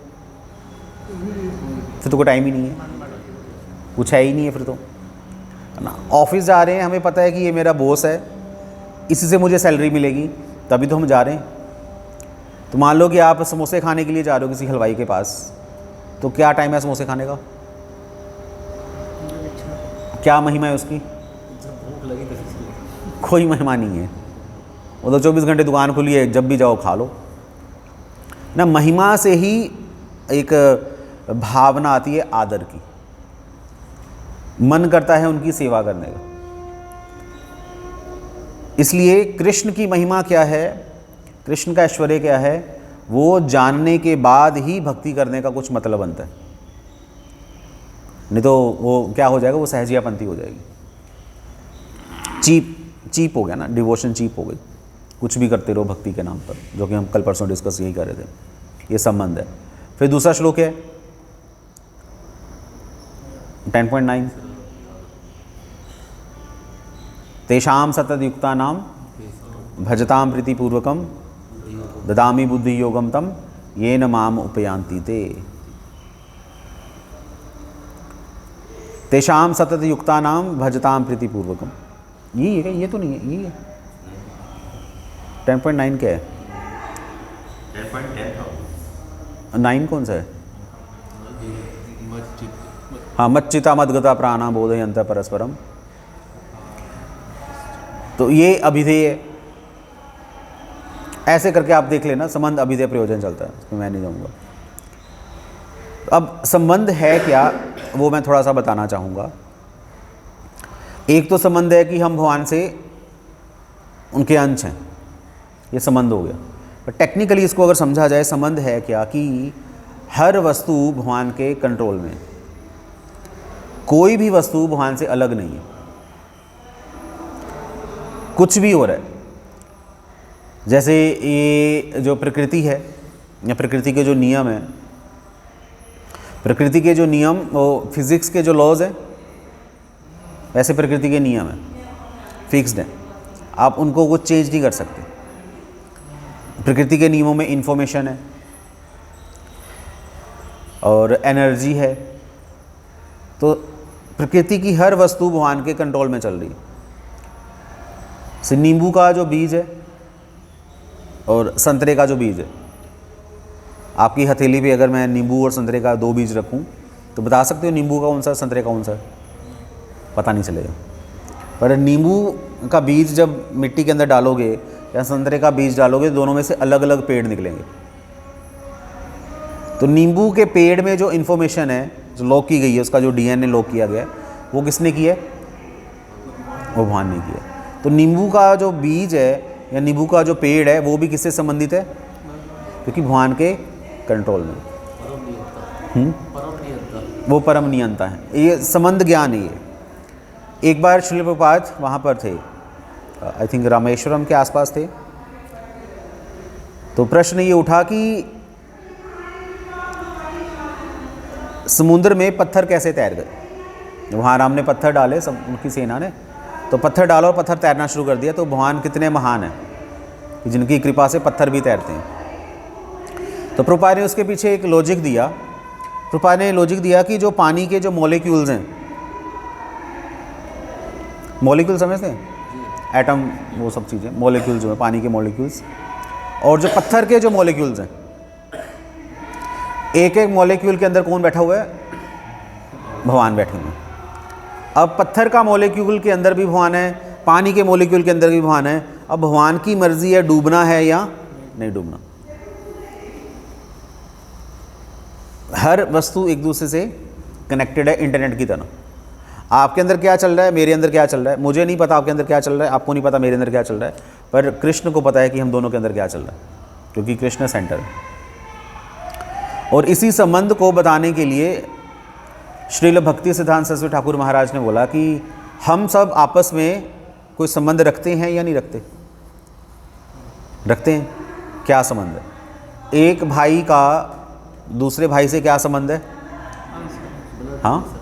A: फिर तो कोई टाइम ही नहीं है, कुछ है ही नहीं है फिर तो, है ना। ऑफिस जा रहे हैं, हमें पता है कि ये मेरा बॉस है, इसी से मुझे सैलरी मिलेगी, तभी तो हम जा रहे हैं। तो मान लो कि आप समोसे खाने के लिए जा रहे हो किसी हलवाई के पास, तो क्या टाइम है समोसे खाने का? क्या महिमा है उसकी? कोई महिमा नहीं है, वो तो 24 घंटे दुकान खुली है, जब भी जाओ खा लो ना। महिमा से ही एक भावना आती है आदर की, मन करता है उनकी सेवा करने का। इसलिए कृष्ण की महिमा क्या है, कृष्ण का ऐश्वर्य क्या है, वो जानने के बाद ही भक्ति करने का कुछ मतलब बनता है। नहीं तो वो क्या हो जाएगा, वो सहजियापंथी हो जाएगी, चीप हो गया ना, डिवोशन चीप हो गई। कुछ भी करते रहो भक्ति के नाम पर, जो कि हम कल परसों डिस्कस यही कर रहे थे। ये संबंध है। फिर दूसरा श्लोक है 10.9, तेषां सततयुक्तानां भजतां प्रीतिपूर्वकं ददामि बुद्धि योगम तम येन माम उपयान्ति ते। तेषां सततयुक्तानां भजतां प्रीतिपूर्वकम, ये है क्या? ये तो नहीं है, ये है 10.9 क्या है? 9 कौन सा है? हाँ, मच्चिता मद्गता प्राणा बोधयन्त परस्परम। तो ये अभिधेय है। ऐसे करके आप देख लेना, संबंध अभिधेय प्रयोजन चलता है, इसमें मैं नहीं जाऊँगा। अब संबंध है क्या, वो मैं थोड़ा सा बताना चाहूँगा। एक तो संबंध है कि हम भगवान से उनके अंश हैं, ये संबंध हो गया। पर टेक्निकली इसको अगर समझा जाए, संबंध है क्या कि हर वस्तु भगवान के कंट्रोल में है। कोई भी वस्तु भगवान से अलग नहीं है। कुछ भी हो रहा है, जैसे ये जो प्रकृति है या प्रकृति के जो नियम है, प्रकृति के जो नियम वो फिजिक्स के जो लॉज हैं, वैसे प्रकृति के नियम हैं, फिक्स्ड हैं, आप उनको कुछ चेंज नहीं कर सकते। प्रकृति के नियमों में इंफॉर्मेशन है और एनर्जी है। तो प्रकृति की हर वस्तु भगवान के कंट्रोल में चल रही है। नींबू का जो बीज है और संतरे का जो बीज है, आपकी हथेली पे अगर मैं नींबू और संतरे का 2 बीज रखूं, तो बता सकते हो नींबू का कौन सा, संतरे का कौन सा? पता नहीं चलेगा। पर नींबू का बीज जब मिट्टी के अंदर डालोगे या संतरे का बीज डालोगे, दोनों में से अलग अलग पेड़ निकलेंगे। तो नींबू के पेड़ में जो इन्फॉर्मेशन है, जो लॉक की गई है, उसका जो DNA लॉक किया गया है, वो किसने किया है? वो भगवान ने किया। तो नींबू का जो बीज है या नींबू का जो पेड़ है, वो भी किससे संबंधित है? क्योंकि भगवान के कंट्रोल में।
B: परम नियंता,
A: वो परम नियंता है। ये संबंध ज्ञान है ये। एक बार श्रील प्रभुपाद वहाँ पर थे, आई थिंक रामेश्वरम के आसपास थे। तो प्रश्न ये उठा कि समुद्र में पत्थर कैसे तैर गए। वहाँ राम ने पत्थर डाले, सब उनकी सेना ने, तो पत्थर डाला और पत्थर तैरना शुरू कर दिया। तो भगवान कितने महान हैं कि जिनकी कृपा से पत्थर भी तैरते हैं। तो प्रभुपाद ने उसके पीछे एक लॉजिक दिया। प्रभुपाद ने लॉजिक दिया कि जो पानी के जो मॉलिक्यूल्स हैं, मॉलिक्यूल समझते हैं, एटम, वो सब चीज़ें, मॉलिक्यूल्स जो है पानी के मॉलिक्यूल्स, और जो पत्थर के जो मॉलिक्यूल्स हैं, एक एक मॉलिक्यूल के अंदर कौन बैठा हुआ है? भगवान बैठे हुए हैं। अब पत्थर का मॉलिक्यूल के अंदर भी भगवान है, पानी के मॉलिक्यूल के अंदर भी भगवान है। अब भगवान की मर्जी है डूबना है या नहीं डूबना। हर वस्तु एक दूसरे से कनेक्टेड है, इंटरनेट की तरह। आपके अंदर क्या चल रहा है, मेरे अंदर क्या चल रहा है, मुझे नहीं पता आपके अंदर क्या चल रहा है, आपको नहीं पता मेरे अंदर क्या चल रहा है, पर कृष्ण को पता है कि हम दोनों के अंदर क्या चल रहा है, क्योंकि कृष्ण सेंटर है। और इसी संबंध को बताने के लिए श्रील भक्ति सिद्धांत सरस्वती ठाकुर महाराज ने बोला कि हम सब आपस में कोई संबंध रखते हैं या नहीं रखते? रखते हैं। क्या संबंध है? एक भाई का दूसरे भाई से क्या संबंध है? हाँ,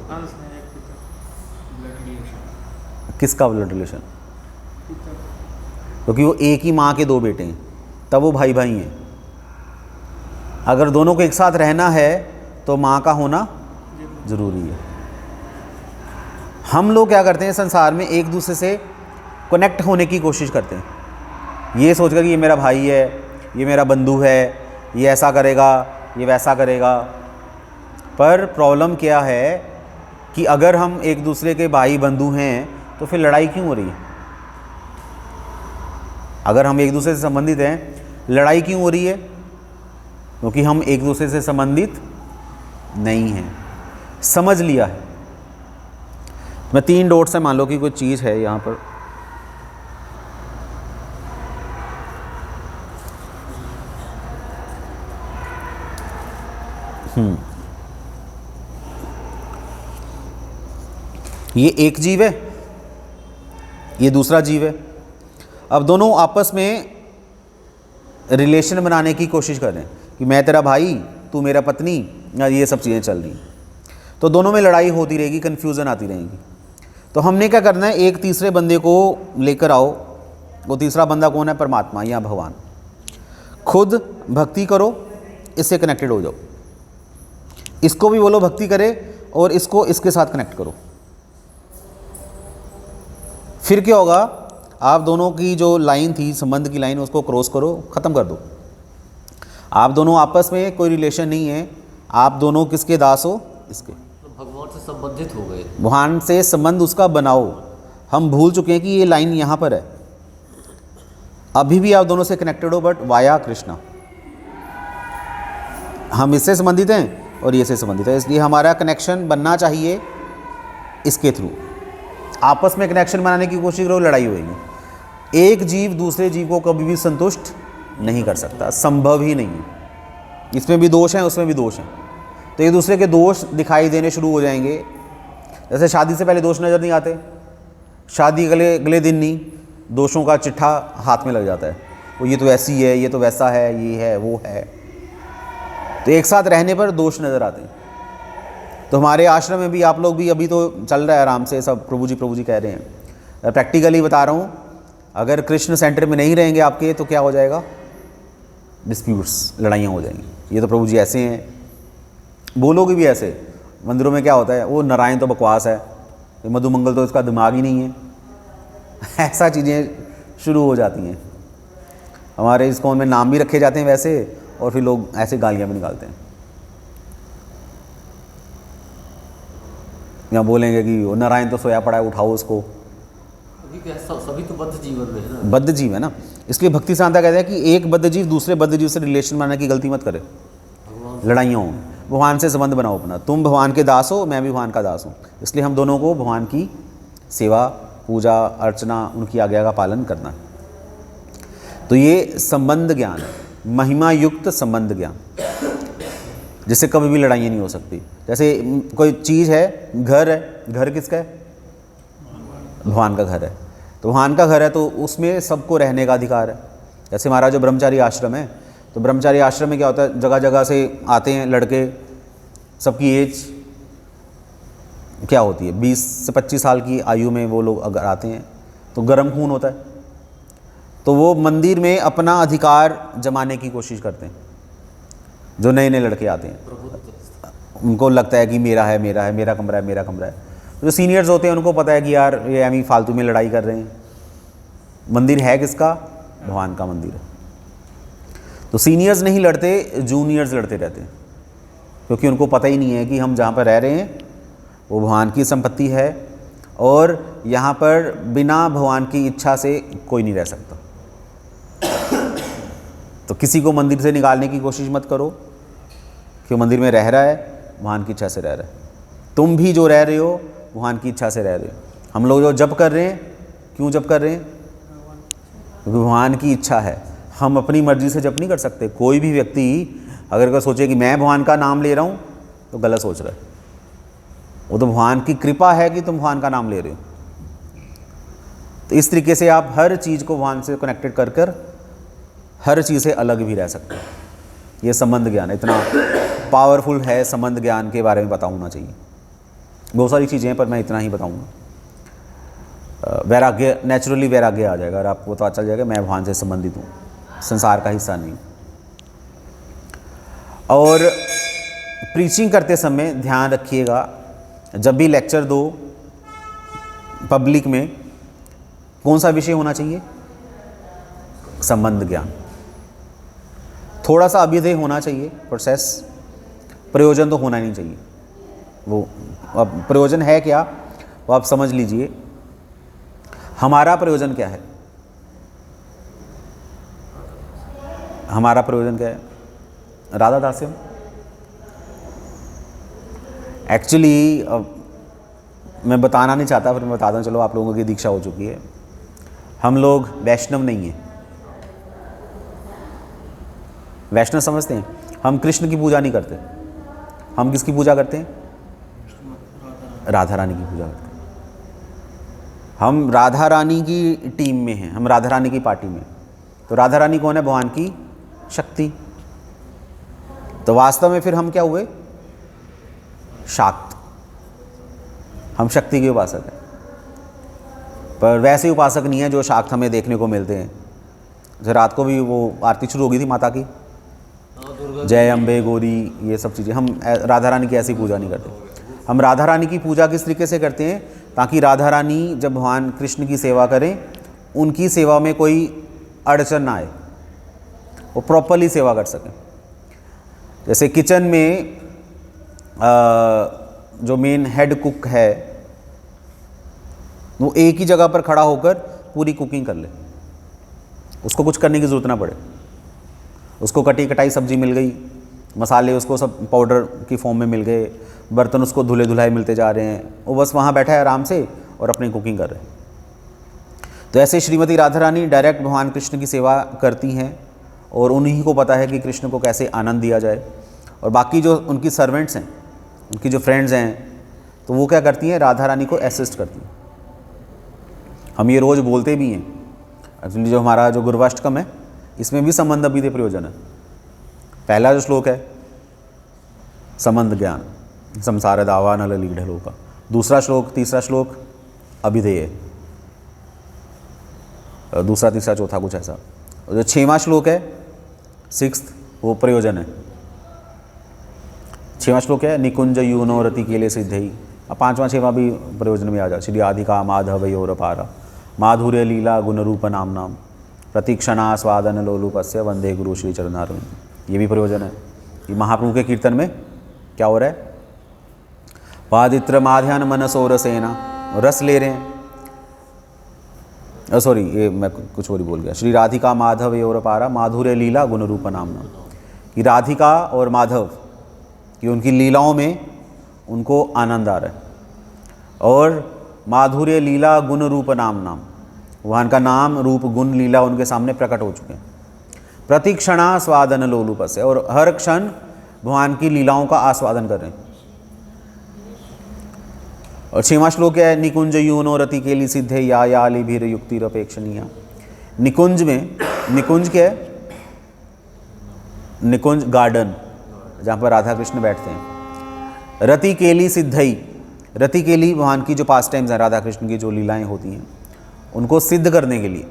A: किसका ब्लड रिलेशन? क्योंकि वो एक ही माँ के दो बेटे हैं, तब वो भाई भाई हैं। अगर दोनों को एक साथ रहना है तो माँ का होना ज़रूरी है। हम लोग क्या करते हैं संसार में, एक दूसरे से कनेक्ट होने की कोशिश करते हैं, ये सोचकर कि ये मेरा भाई है, ये मेरा बंधु है, ये ऐसा करेगा, ये वैसा करेगा। पर प्रॉब्लम क्या है कि अगर हम एक दूसरे के भाई बंधु हैं तो फिर लड़ाई क्यों हो रही है? अगर हम एक दूसरे से संबंधित हैं, लड़ाई क्यों हो रही है? क्योंकि हम एक दूसरे से संबंधित नहीं हैं। समझ लिया है। मैं 3 डॉट से मान लो कि कोई चीज़ है यहाँ पर, ये एक जीव है, ये दूसरा जीव है। अब दोनों आपस में रिलेशन बनाने की कोशिश कर रहे हैं कि मैं तेरा भाई, तू मेरा पत्नी, या ये सब चीज़ें चल रही हैं। तो दोनों में लड़ाई होती रहेगी, कन्फ्यूज़न आती रहेगी। तो हमने क्या करना है, एक तीसरे बंदे को लेकर आओ। वो तीसरा बंदा कौन है? परमात्मा या भगवान। खुद भक्ति करो, इससे कनेक्टेड हो जाओ। इसको भी बोलो भक्ति करे और इसको इसके साथ कनेक्ट करो। फिर क्या होगा, आप दोनों की जो लाइन थी, संबंध की लाइन, उसको क्रॉस करो, ख़त्म कर दो। आप दोनों आपस में कोई रिलेशन नहीं है, आप दोनों किसके दास हो? इसके।
B: तो भगवान से संबंधित हो गए।
A: भगवान से संबंध उसका बनाओ। हम भूल चुके हैं कि ये लाइन यहाँ पर है। अभी भी आप दोनों से कनेक्टेड हो, बट वाया कृष्णा। हम इससे संबंधित हैं और ये से संबंधित है, इसलिए हमारा कनेक्शन बनना चाहिए इसके थ्रू। आपस में कनेक्शन बनाने की कोशिश करो, लड़ाई होगी। एक जीव दूसरे जीव को कभी भी संतुष्ट नहीं कर सकता, संभव ही नहीं है। इसमें भी दोष हैं, उसमें भी दोष हैं, तो एक दूसरे के दोष दिखाई देने शुरू हो जाएंगे। जैसे शादी से पहले दोष नज़र नहीं आते, शादी अगले दिन नहीं, दोषों का चिट्ठा हाथ में लग जाता है। वो ये तो ऐसी है, ये तो वैसा है, ये है, वो है। तो एक साथ रहने पर दोष नज़र आते हैं। तो हमारे आश्रम में भी आप लोग भी, अभी तो चल रहा है आराम से, सब प्रभु जी कह रहे हैं। प्रैक्टिकली बता रहा हूँ, अगर कृष्ण सेंटर में नहीं रहेंगे आपके, तो क्या हो जाएगा? डिस्प्यूट्स, लड़ाइयाँ हो जाएंगी। ये तो प्रभु जी ऐसे हैं, बोलोगे भी ऐसे। मंदिरों में क्या होता है, वो नारायण तो बकवास है, मधुमंगल तो इसका दिमाग ही नहीं है। ऐसा चीज़ें शुरू हो जाती हैं। हमारे इस्कॉन में नाम भी रखे जाते हैं वैसे, और फिर लोग ऐसे गालियाँ भी निकालते हैं। या बोलेंगे कि वो नारायण तो सोया पड़ा है, उठाओ उसको।
B: क्योंकि क्या सभी तो बद्ध जीवन में है ना।
A: बद्ध जीव है ना, इसलिए भक्ति सिद्धांत कहते हैं कि एक बद्ध जीव दूसरे बद्ध जीव से रिलेशन बनाने की गलती मत करे,
B: भगवान
A: लड़ाइयाँ हों। भगवान से संबंध बनाओ अपना, तुम भगवान के दास हो, मैं भी भगवान का दास हूँ, इसलिए हम दोनों को भगवान की सेवा, पूजा, अर्चना, उनकी आज्ञा का पालन करना है। तो ये संबंध ज्ञान है, महिमा युक्त संबंध ज्ञान, जिससे कभी भी लड़ाइयाँ नहीं हो सकती। जैसे कोई चीज़ है, घर है, घर किसका है? भगवान का घर है। तो भगवान का घर है तो उसमें सबको रहने का अधिकार है। जैसे हमारा जो ब्रह्मचारी आश्रम है, तो ब्रह्मचारी आश्रम में क्या होता है, जगह जगह से आते हैं लड़के, सबकी एज क्या होती है, 20 से 25 साल की आयु में वो लोग अगर आते हैं तो गर्म खून होता है, तो वो मंदिर में अपना अधिकार जमाने की कोशिश करते हैं। जो नए नए लड़के आते हैं उनको लगता है कि मेरा है, मेरा है, मेरा कमरा है, मेरा कमरा है। जो सीनियर्स होते हैं उनको पता है कि यार ये हम फालतू में लड़ाई कर रहे हैं, मंदिर है किसका? भगवान का मंदिर है। तो सीनियर्स नहीं लड़ते, जूनियर्स लड़ते रहते हैं, क्योंकि उनको पता ही नहीं है कि हम जहाँ पर रह रहे हैं वो भगवान की संपत्ति है और यहाँ पर बिना भगवान की इच्छा से कोई नहीं रह सकता। तो किसी को मंदिर से निकालने की कोशिश मत करो कि वो मंदिर में रह रहा है, भगवान की इच्छा से रह रहा है। तुम भी जो रह रहे हो भगवान की इच्छा से रह रहे हो। हम लोग जो जप कर रहे हैं, क्यों जप कर रहे हैं? क्योंकि भगवान की इच्छा है। हम अपनी मर्जी से जप नहीं कर सकते। कोई भी व्यक्ति अगर सोचे कि मैं भगवान का नाम ले रहा हूँ तो गलत सोच रहा है। वो तो भगवान की कृपा है कि तुम भगवान का नाम ले रहे हो। तो इस तरीके से आप हर चीज़ को भगवान से कनेक्टेड कर कर हर चीज़ से अलग भी रह सकते हैं। ये संबंध ज्ञान इतना पावरफुल है। संबंध ज्ञान के बारे में पता होना चाहिए। बहुत सारी चीज़ें हैं पर मैं इतना ही बताऊंगा। वैराग्य, नेचुरली वैराग्य आ जाएगा और आपको पता चल जाएगा मैं भगवान से संबंधित हूँ, संसार का हिस्सा नहीं। और प्रीचिंग करते समय ध्यान रखिएगा, जब भी लेक्चर दो पब्लिक में, कौन सा विषय होना चाहिए? संबंध ज्ञान। थोड़ा सा अभ्युदय होना चाहिए, प्रोसेस। प्रयोजन तो होना ही नहीं चाहिए। वो अब प्रयोजन है क्या वो आप समझ लीजिए। हमारा प्रयोजन क्या है? हमारा प्रयोजन क्या है? राधा दास्यम। एक्चुअली मैं बताना नहीं चाहता, फिर मैं बताता हूँ। चलो, आप लोगों की दीक्षा हो चुकी है। हम लोग वैष्णव नहीं हैं। वैष्णव समझते हैं? हम कृष्ण की पूजा नहीं करते। हम किसकी पूजा करते हैं? राधा रानी की पूजा करते हैं। हम राधा रानी की टीम में हैं, हम राधा रानी की पार्टी में। तो राधा रानी कौन है? भगवान की शक्ति। तो वास्तव में फिर हम क्या हुए? शाक्त। हम शक्ति के उपासक हैं, पर वैसे उपासक नहीं है जो शाक्त हमें देखने को मिलते हैं। जैसे रात को भी वो आरती शुरू हो गई थी माता की, जय अम्बे गौरी, ये सब चीज़ें। हम राधा रानी की ऐसी पूजा नहीं करते। हम राधा रानी की पूजा किस तरीके से करते हैं? ताकि राधा रानी जब भगवान कृष्ण की सेवा करें, उनकी सेवा में कोई अड़चन ना आए, वो प्रॉपरली सेवा कर सकें। जैसे किचन में जो मेन हेड कुक है वो एक ही जगह पर खड़ा होकर पूरी कुकिंग कर ले, उसको कुछ करने की ज़रूरत ना पड़े। उसको कटी कटाई सब्जी मिल गई, मसाले उसको सब पाउडर की फॉर्म में मिल गए, बर्तन उसको धुले धुलाए मिलते जा रहे हैं, वो बस वहाँ बैठा है आराम से और अपनी कुकिंग कर रहे हैं। तो ऐसे श्रीमती राधा रानी डायरेक्ट भगवान कृष्ण की सेवा करती हैं और उन्हीं को पता है कि कृष्ण को कैसे आनंद दिया जाए। और बाकी जो उनकी सर्वेंट्स हैं, उनकी जो फ्रेंड्स हैं, तो वो क्या करती हैं? राधा रानी को असिस्ट करती हैं। हम ये रोज़ बोलते भी हैं। एक्चुअली जो हमारा जो गुरुवाष्टकम है, इसमें भी संबंध अभ्युदय प्रयोजन है। पहला जो श्लोक है संबंध ज्ञान, संसार दावा नल लीढ़ का। दूसरा श्लोक, तीसरा श्लोक अभ्युदय है, दूसरा तीसरा चौथा कुछ ऐसा। जो 6वां श्लोक है, 6th, वो प्रयोजन है। 6वां श्लोक है निकुंज यूनो रति के लिए सिद्धई। अब 5वां 6वां भी प्रयोजन में आ जाए। श्री अधिका माधव योर पारा माधुर्य लीला गुण रूप नाम नाम प्रतीक्षणा स्वादन लोलुपस्य वंदे गुरु श्री चरणारविंद। ये भी प्रयोजन है कि महाप्रभु के कीर्तन में क्या हो रहा है? पादित्र माध्यान मनसो रसेना, रस ले रहे हैं। सॉरी, ये मैं कुछ और ही बोल गया। श्री राधिका माधव और पारा माधुर्य लीला गुण रूप नामना, कि राधिका और माधव कि उनकी लीलाओं में उनको आनंद आ रहा है, और माधुर्य लीला गुण रूप नाम, भगवान का नाम रूप गुण लीला उनके सामने प्रकट हो चुके हैं। प्रतिक्षणा स्वादन लोलुपस्य, और हर क्षण भगवान की लीलाओं का आस्वादन कर रहे हैं। और 6वां श्लोक है, निकुंज यूनो रति केली सिद्धे या यालिभिर युक्तिरपेक्षणीय। निकुंज में, निकुंज क्या है? निकुंज गार्डन, जहाँ पर राधा कृष्ण बैठते हैं। रति केली सिद्धई, रति केली भगवान की जो पास टाइम्स हैं, राधा कृष्ण की जो लीलाएं होती हैं, उनको सिद्ध करने के लिए,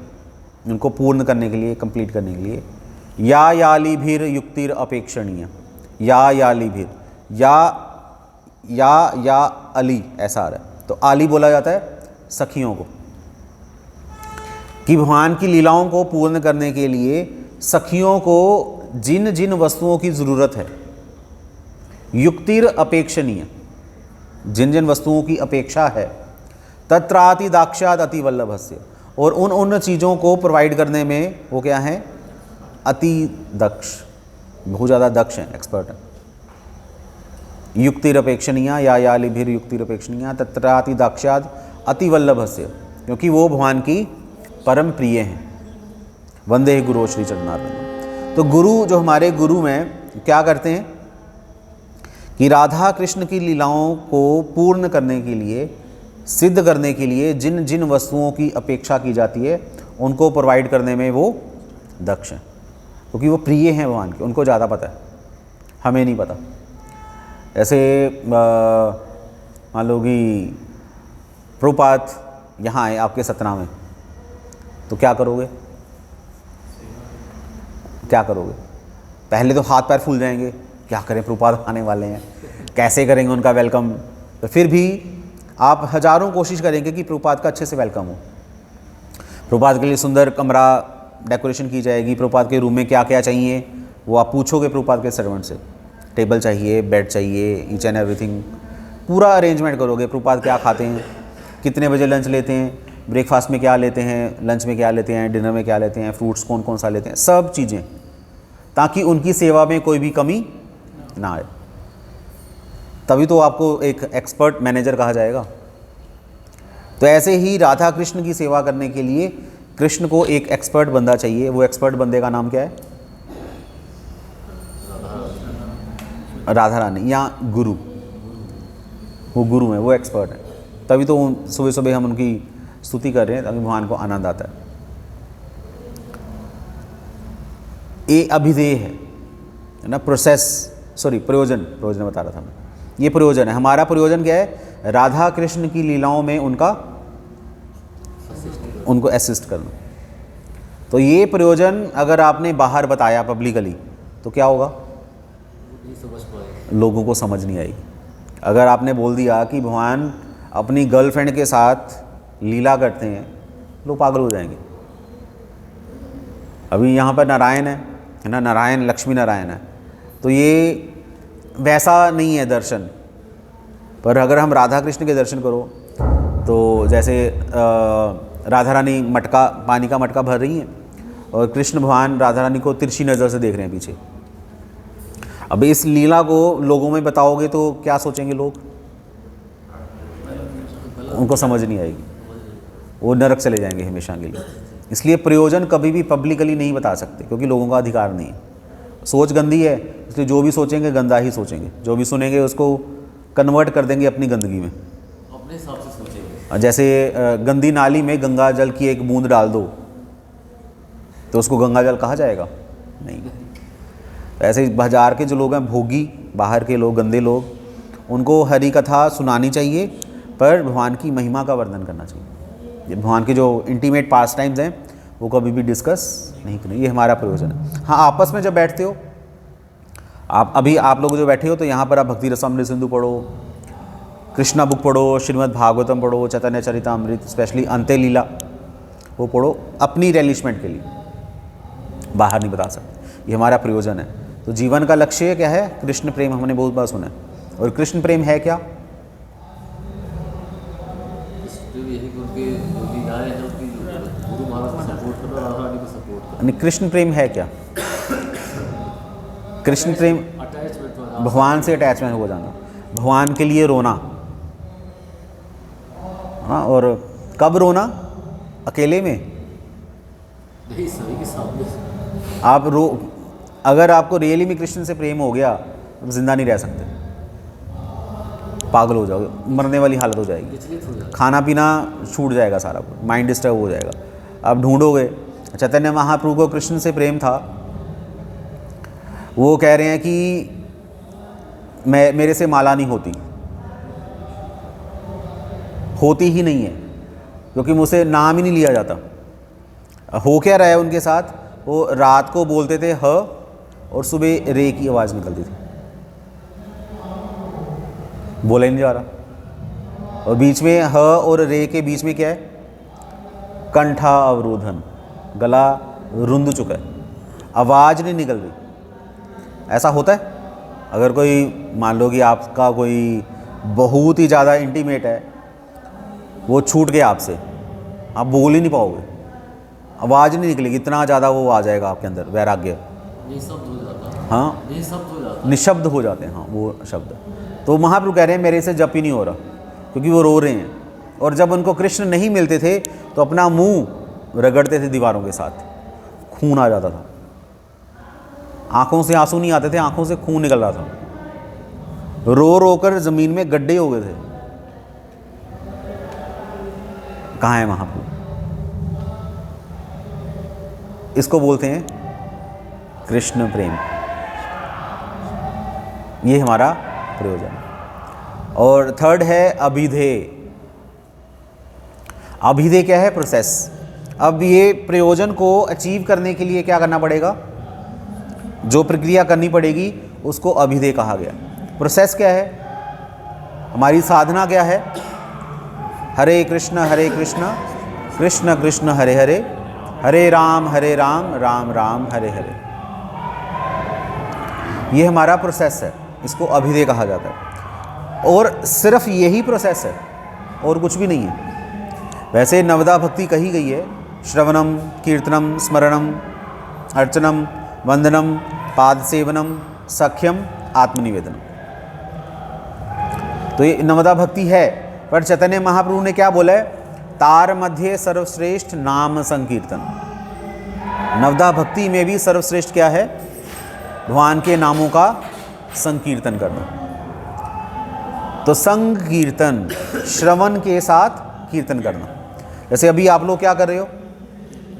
A: उनको पूर्ण करने के लिए, कंप्लीट करने के लिए, या यालिभिर युक्तिर अपेक्षणीय, या यालिभिर, या अली, ऐसा आ रहा है। तो आली बोला जाता है सखियों को, कि भगवान की लीलाओं को पूर्ण करने के लिए सखियों को जिन जिन वस्तुओं की ज़रूरत है, युक्तिर अपेक्षणीय, जिन जिन वस्तुओं की अपेक्षा है, तत्राति दाक्षाद अति वल्लभस्य, और उन चीज़ों को प्रोवाइड करने में वो क्या है? अति दक्ष, बहुत ज़्यादा दक्ष हैं, एक्सपर्ट हैं। युक्तिरपेक्षणीय या यालिभिर युक्तिरपेक्षणीय तत्राति दाक्षाद अति वल्लभस्य, क्योंकि वो भगवान की परम प्रिय हैं। वंदे गुरु श्री चरणारविंद। तो गुरु, जो हमारे गुरु में क्या करते हैं कि राधा कृष्ण की लीलाओं को पूर्ण करने के लिए, सिद्ध करने के लिए जिन जिन वस्तुओं की अपेक्षा की जाती है, उनको प्रोवाइड करने में वो दक्ष हैं, क्योंकि वो प्रिय हैं भगवान के, उनको ज़्यादा पता है, हमें नहीं पता। ऐसे मान लो कि प्रभुपाद यहाँ आए आपके सतना में, तो क्या करोगे? क्या करोगे? पहले तो हाथ पैर फूल जाएंगे, क्या करें, प्रभुपाद आने वाले हैं, कैसे करेंगे उनका वेलकम। तो फिर भी आप हज़ारों कोशिश करेंगे कि प्रभुपाद का अच्छे से वेलकम हो। प्रभुपाद के लिए सुंदर कमरा डेकोरेशन की जाएगी, प्रभुपाद के रूम में क्या क्या चाहिए वो आप पूछोगे प्रभुपाद के सर्वेंट से, टेबल चाहिए, बेड चाहिए, ईच एंड एवरीथिंग, पूरा अरेंजमेंट करोगे। प्रभुपाद क्या खाते हैं, कितने बजे लंच लेते हैं, ब्रेकफास्ट में क्या लेते हैं, लंच में क्या लेते हैं, डिनर में क्या लेते हैं, फ्रूट्स कौन कौन सा लेते हैं, सब चीज़ें, ताकि उनकी सेवा में कोई भी कमी ना आए। तभी तो आपको एक एक्सपर्ट मैनेजर कहा जाएगा। तो ऐसे ही राधा कृष्ण की सेवा करने के लिए कृष्ण को एक एक्सपर्ट बंदा चाहिए। वो एक्सपर्ट बंदे का नाम क्या है? राधा रानी या गुरु। वो गुरु है, वो एक्सपर्ट है। तभी तो सुबह सुबह हम उनकी स्तुति कर रहे हैं, तभी भगवान को आनंद आता है। ये अभिधेय है ना, प्रोसेस, सॉरी प्रयोजन बता रहा था मैं। ये प्रयोजन है, हमारा प्रयोजन क्या है? राधा कृष्ण की लीलाओं में उनको असिस्ट करना। तो ये प्रयोजन अगर आपने बाहर बताया पब्लिकली तो क्या होगा? लोगों को समझ नहीं आएगी। अगर आपने बोल दिया कि भगवान अपनी गर्लफ्रेंड के साथ लीला करते हैं, लोग पागल हो जाएंगे। अभी यहाँ पर नारायण है ना, नारायण लक्ष्मी नारायण है, तो ये वैसा नहीं है दर्शन। पर अगर हम राधा कृष्ण के दर्शन करो तो जैसे राधा रानी मटका, पानी का मटका भर रही हैं और कृष्ण भगवान राधा रानी को तिरछी नज़र से देख रहे हैं पीछे। अब इस लीला को लोगों में बताओगे तो क्या सोचेंगे लोग? उनको समझ नहीं आएगी, वो नरक चले जाएंगे हमेशा के लिए। इसलिए प्रयोजन कभी भी पब्लिकली नहीं बता सकते, क्योंकि लोगों का अधिकार नहीं है। सोच गंदी है, इसलिए जो भी सोचेंगे गंदा ही सोचेंगे, जो भी सुनेंगे उसको कन्वर्ट कर देंगे अपनी गंदगी में,
B: अपने हिसाब से सोचेंगे।
A: जैसे गंदी नाली में गंगा जल की एक बूंद डाल दो तो उसको गंगा जल कहा जाएगा? नहीं। ऐसे बाजार के जो लोग हैं, भोगी, बाहर के लोग, गंदे लोग, उनको हरी कथा सुनानी चाहिए, पर भगवान की महिमा का वर्णन करना चाहिए। ये भगवान के जो इंटीमेट पास टाइम्स हैं वो कभी भी डिस्कस नहीं करें। ये हमारा प्रयोजन है। हाँ, आपस में जब बैठते हो, आप लोग जो बैठे हो, तो यहाँ पर आप भक्ति रसामृत सिंधु पढ़ो, कृष्णा बुक पढ़ो, श्रीमद् भागवतम पढ़ो, चैतन्य चरितामृत, स्पेशली अंत्य लीला वो पढ़ो, अपनी रिलीशमेंट के लिए, बाहर नहीं बता सकते। ये हमारा प्रयोजन है। तो जीवन का लक्ष्य क्या है? कृष्ण प्रेम। हमने बहुत बार सुना है। और कृष्ण प्रेम है क्या? नहीं, कृष्ण प्रेम है क्या? कृष्ण प्रेम
B: अटैचमेंट वाला।
A: भगवान से अटैचमेंट हो जाना, भगवान के लिए रोना। हाँ, और कब रोना? अकेले में।
B: नहीं, सभी के सामने।
A: आप रो, अगर आपको रियली में कृष्ण से प्रेम हो गया तो जिंदा नहीं रह सकते, पागल हो जाओगे, मरने वाली हालत हो जाएगी,
B: विचलित हो जाता
A: खाना पीना छूट जाएगा, सारा कुछ माइंड डिस्टर्ब हो जाएगा। आप ढूंढोगे। चैतन्य महाप्रभु को कृष्ण से प्रेम था, वो कह रहे हैं कि मेरे से माला नहीं होती ही नहीं है, क्योंकि मुझसे नाम ही नहीं लिया जाता। हो क्या रहा है उनके साथ, वो रात को बोलते थे ह और सुबह रे की आवाज़ निकलती थी, बोला ही नहीं जा रहा। और बीच में ह और रे के बीच में क्या है? कंठा अवरोधन, गला रुंध चुका है, आवाज़ नहीं निकल रही। ऐसा होता है? अगर कोई मान लो कि आपका कोई बहुत ही ज़्यादा इंटीमेट है, वो छूट गया आपसे, आप बोल ही नहीं पाओगे, आवाज़ नहीं निकलेगी, इतना ज़्यादा वो आ जाएगा आपके अंदर वैराग्य।
B: निःशब्द हो जाता है।
A: हाँ,
B: निःशब्द हो जाता है।
A: निशब्द हो जाते हैं, हाँ वो शब्द। तो महाप्रभु कह रहे हैं मेरे से जप ही नहीं हो रहा, क्योंकि वो रो रहे हैं। और जब उनको कृष्ण नहीं मिलते थे तो अपना मुंह रगड़ते थे दीवारों के साथ, खून आ जाता था, आंखों से आंसू नहीं आते थे, आंखों से खून निकल रहा था, रो रो कर ज़मीन में गड्ढे हो गए थे। कहाँ है महाप्रभु? इसको बोलते हैं कृष्ण प्रेम। ये हमारा प्रयोजन। और थर्ड है अभिधेय। अभिधेय क्या है? प्रोसेस। अब ये प्रयोजन को अचीव करने के लिए क्या करना पड़ेगा? जो प्रक्रिया करनी पड़ेगी उसको अभिधेय कहा गया। प्रोसेस क्या है? हमारी साधना क्या है? हरे कृष्ण कृष्ण कृष्ण हरे हरे, हरे राम राम राम हरे हरे। ये हमारा प्रोसेस है, इसको अभिधेय कहा जाता है। और सिर्फ यही प्रोसेस है और कुछ भी नहीं है। वैसे नवदा भक्ति कही गई है, श्रवणम कीर्तनम स्मरणम अर्चनम वंदनम पाद सेवनम सख्यम आत्मनिवेदनम। तो ये नवदा भक्ति है। पर चैतन्य महाप्रभु ने क्या बोला है? तार मध्य सर्वश्रेष्ठ नाम संकीर्तन। नवदा भक्ति में भी सर्वश्रेष्ठ क्या है? भगवान के नामों का संकीर्तन करना। तो संकीर्तन, श्रवण के साथ कीर्तन करना। जैसे अभी आप लोग क्या कर रहे हो?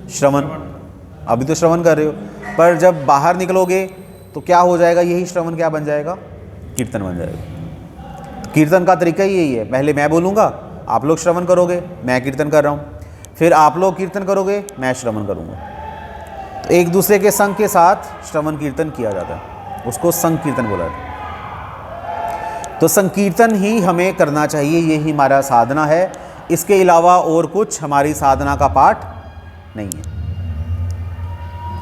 A: श्रवण। अभी तो श्रवण कर रहे हो, पर जब बाहर निकलोगे तो क्या हो जाएगा? यही श्रवण क्या बन जाएगा? कीर्तन बन जाएगा। कीर्तन का तरीका ही यही है, पहले मैं बोलूँगा, आप लोग श्रवण करोगे, मैं कीर्तन कर रहा हूँ, फिर आप लोग कीर्तन करोगे, मैं श्रवण करूँगा। तो एक दूसरे के संग के साथ श्रवण कीर्तन किया जाता है, उसको संकीर्तन बोला जाता है। तो संकीर्तन ही हमें करना चाहिए, यही हमारा साधना है। इसके अलावा और कुछ हमारी साधना का पार्ट नहीं है।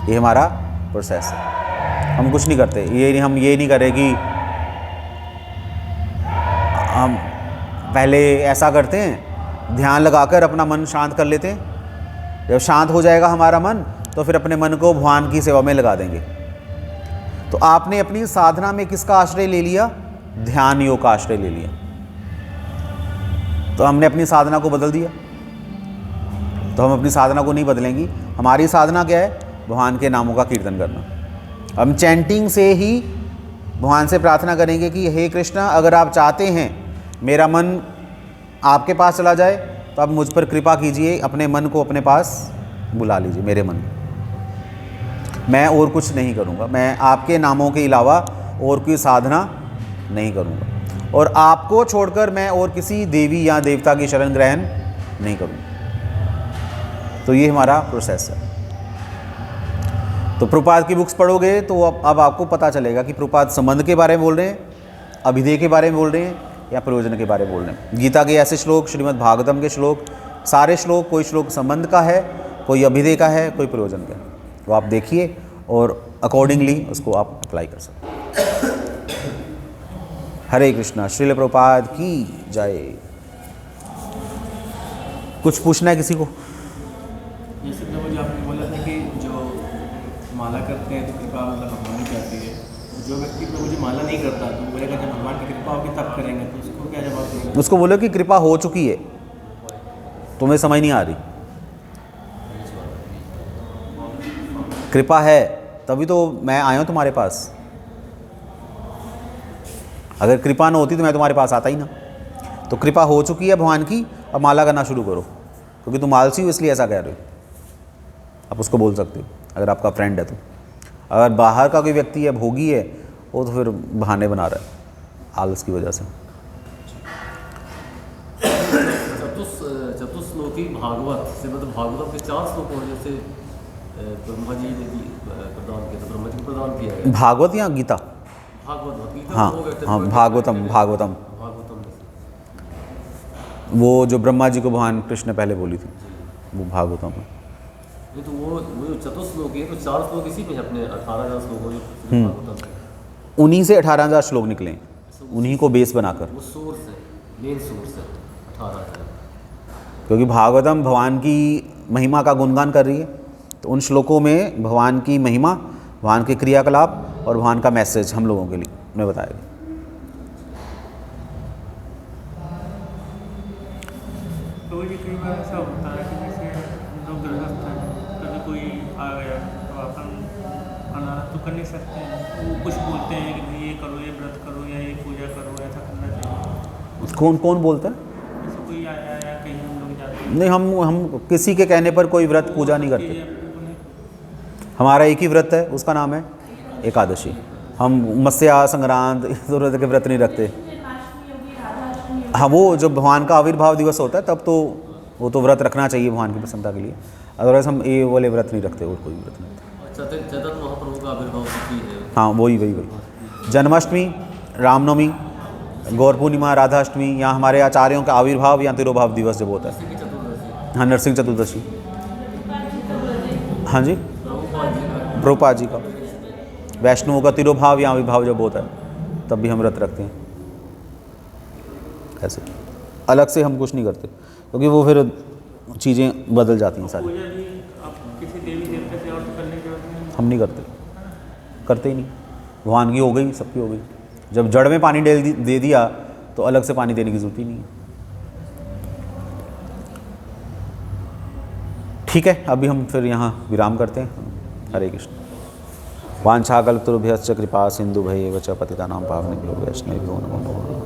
A: ये हमारा प्रोसेस है। हम कुछ नहीं करते, हम ये नहीं करें कि हम पहले ऐसा करते हैं, ध्यान लगाकर अपना मन शांत कर लेते हैं। जब शांत हो जाएगा हमारा मन, तो फिर अपने मन को भगवान की सेवा में लगा देंगे। तो आपने अपनी साधना में किसका आश्रय ले लिया? ध्यान योग का आश्रय ले लिया। तो हमने अपनी साधना को बदल दिया। तो हम अपनी साधना को नहीं बदलेंगी। हमारी साधना क्या है? भगवान के नामों का कीर्तन करना। हम चैंटिंग से ही भगवान से प्रार्थना करेंगे कि हे कृष्णा, अगर आप चाहते हैं मेरा मन आपके पास चला जाए तो आप मुझ पर कृपा कीजिए, अपने मन को अपने पास बुला लीजिए, मेरे मन। मैं और कुछ नहीं करूँगा, मैं आपके नामों के अलावा और कोई साधना नहीं करूँगा, और आपको छोड़कर मैं और किसी देवी या देवता की शरण ग्रहण नहीं करूँगा। तो ये हमारा प्रोसेस है। तो प्रभुपाद की बुक्स पढ़ोगे तो अब आपको पता चलेगा कि प्रभुपाद संबंध के बारे में बोल रहे हैं, अभिधेय के बारे में बोल रहे हैं, या प्रयोजन के बारे में बोल रहे हैं। गीता के ऐसे श्लोक, श्रीमद् भागवतम के श्लोक, सारे श्लोक, कोई श्लोक संबंध का है, कोई अभिधेय का है, कोई प्रयोजन का है। तो आप देखिए और अकॉर्डिंगली उसको आप अप्लाई कर सकते हैं। हरे कृष्णा। श्रील प्रभुपाद की जय। कुछ पूछना है किसी को?
C: जैसे प्रभु जी आपने बोला था कि जो माला करते हैं तो कृपा मतलब भगवान की आती है, जो व्यक्ति प्रभु जी माला नहीं करता तो बोलेगा जब भगवान की कृपा होगी तब करेंगे, तो उसको क्या जवाब देंगे?
A: उसको बोलो कि कृपा हो चुकी है, तुम्हें समझ नहीं आ रही। कृपा है तभी तो मैं आया हूँ तुम्हारे पास, अगर कृपा न होती तो मैं तुम्हारे पास आता ही ना। तो कृपा हो चुकी है भगवान की, अब माला करना शुरू करो, क्योंकि तुम आलसी हो इसलिए ऐसा कह रहे हो। आप उसको बोल सकते हो अगर आपका फ्रेंड है तो। अगर बाहर का कोई व्यक्ति है, भोगी है, वो तो फिर बहाने बना रहा है आलस की वजह से।
B: चतुश्लोकी भागवत से मतलब भागवत के 4 श्लोक हैं, जैसे ब्रह्मा जी ने प्रदान किया, तो ब्रह्मा जी को प्रदान किया गया।
A: भागवत या गीता?
B: भागवत, गीता
A: हाँ
B: हो गया,
A: हाँ, भागवतम।
B: भागवतम
A: वो जो ब्रह्मा जी को भगवान कृष्ण ने पहले बोली थी, वो भागवतम है।
B: नहीं तो वो जो चतुश्लोकी है तो 4 श्लोक इसी में है, अपने 18,000 श्लोक जो भागवतम है।
A: उन्हीं से 18,000 श्लोक निकले, उन्हीं को बेस बनाकर,
B: वो सोर्स है, मेन सोर्स है 18,000।
A: क्योंकि भागवतम भगवान की महिमा का गुणगान कर रही है, तो उन श्लोकों में भगवान की महिमा, भगवान के क्रियाकलाप और भगवान का मैसेज हम लोगों के लिए मैं बताएगा।
D: तो ये कई बार ऐसा होता है कि जैसे हम लोग गृहस्थ हैं, कभी कोई आ गया तो अपन मना तो कर नहीं सकते हैं, वो कुछ बोलते हैं कि भाई ये करो, ये व्रत करो, या ये पूजा करो, ऐसा करना चाहिए।
A: कौन कौन बोलता है?
D: जैसे कोई आया या कहीं हम लोग जाते हैं,
A: नहीं, हम किसी के कहने पर कोई व्रत पूजा नहीं करते। हमारा एक ही व्रत है, उसका नाम है एकादशी। हम मत्स्य संक्रांत इस तरह के व्रत नहीं रखते। हाँ, वो जब भगवान का आविर्भाव दिवस होता है तब तो वो तो व्रत रखना चाहिए भगवान की प्रसन्नता के लिए, अदरवाइज हम ये वाले व्रत नहीं रखते और कोई व्रत नहीं रखते।
B: चैतन्य महाप्रभु का आविर्भाव तिथि है।
A: हाँ, वही जन्माष्टमी, रामनवमी, गौर पूर्णिमा, राधाष्टमी, या हमारे आचार्यों का आविर्भाव या तिरोभाव दिवस जब होता है। हाँ, नरसिंह चतुर्दशी। हाँ जी, प्रभुपाद जी का। वैष्णवों का तिरोभाव या आविर्भाव जब होता है तब भी हम व्रत रखते हैं। ऐसे अलग से हम कुछ नहीं करते, क्योंकि वो फिर चीज़ें बदल जाती हैं सारी।
D: पूजा भी आप किसी देवी देवता से और तो करने की जरूरत नहीं।
A: हम नहीं करते ही नहीं। भगवान की हो गई, सबकी हो गई। जब जड़ में पानी दे दिया तो अलग से पानी देने की जरूरत ही नहीं है। ठीक है, अभी हम फिर यहाँ विराम करते हैं। हरे कृष्ण। वांछाकल्पतरुभ्यश्च कृपा सिंधुभ्यैव च पतितानां पावनेभ्यो वैष्णवेभ्यो नमो नमः।